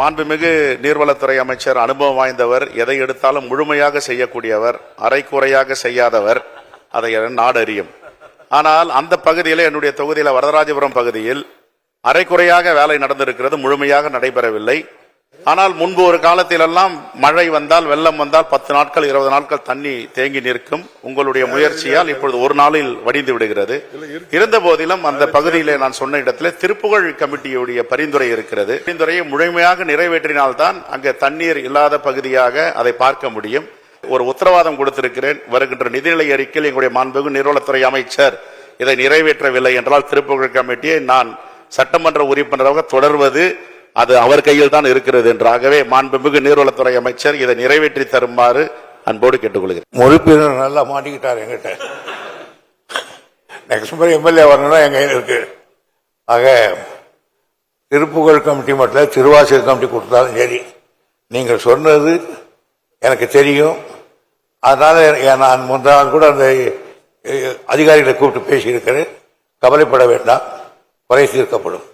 மாண்புமிகு நீர்வளத்துறை அமைச்சர் அனுபவம் வாய்ந்தவர், எதை எடுத்தாலும் முழுமையாக செய்யக்கூடியவர், அரைக்குறையாக செய்யாதவர், அதை நாடு அறியும். ஆனால் அந்த பகுதியில், என்னுடைய தொகுதியில் வரதராஜபுரம் பகுதியில் அரைக்குறையாக வேலை நடந்திருக்கிறது, முழுமையாக நடைபெறவில்லை. ஆனால் முன்பு ஒரு காலத்திலெல்லாம் மழை வந்தால், வெள்ளம் வந்தால் 10 நாட்கள் 20 நாட்கள் தண்ணி தேங்கி நிற்கும். உங்களுடைய முயற்சியால் இப்பொழுது ஒரு நாளில் வடிந்து விடுகிறது. இருந்த போதிலும் அந்த பகுதியிலே நான் சொன்ன இடத்துல திருப்புகழ் கமிட்டியுடைய பரிந்துரை இருக்கிறது. பரிந்துரையை முழுமையாக நிறைவேற்றினால்தான் அங்கே தண்ணீர் இல்லாத பகுதியாக அதை பார்க்க முடியும். ஒரு உத்தரவாதம் கொடுத்திருக்கிறேன். வருகின்ற நிதிநிலை அறிக்கையில் எங்களுடைய மாண்புமிகு நீர்வளத்துறை அமைச்சர் இதை நிறைவேற்றவில்லை என்றால் திருப்புகழ் கமிட்டியை நான் சட்டமன்ற உறுப்பினராக தொடர்வது அது அவர் கையில் தான் இருக்கிறது என்றாகவே மாண்புமிகு நீர்வளத்துறை அமைச்சர் இதை நிறைவேற்றி தருமாறு அன்போடு கேட்டுக்கொள்கிறேன். உறுப்பினர் நல்லா மாட்டிக்கிட்டார் எங்கிட்ட. நெக்ஸ்ட் முறை எம்எல்ஏ வரணும்னா எங்க கையில் இருக்கு. ஆக திருப்புகழ் கமிட்டி மட்டும் திருவாசல் கமிட்டி கொடுத்தாலும் சரி, நீங்கள் சொன்னது எனக்கு தெரியும். அதனால நான் முந்தா நாள் கூட அந்த அதிகாரிகளை கூப்பிட்டு பேசியிருக்கிறேன். கவலைப்பட வேண்டாம், குறை தீர்க்கப்படும்.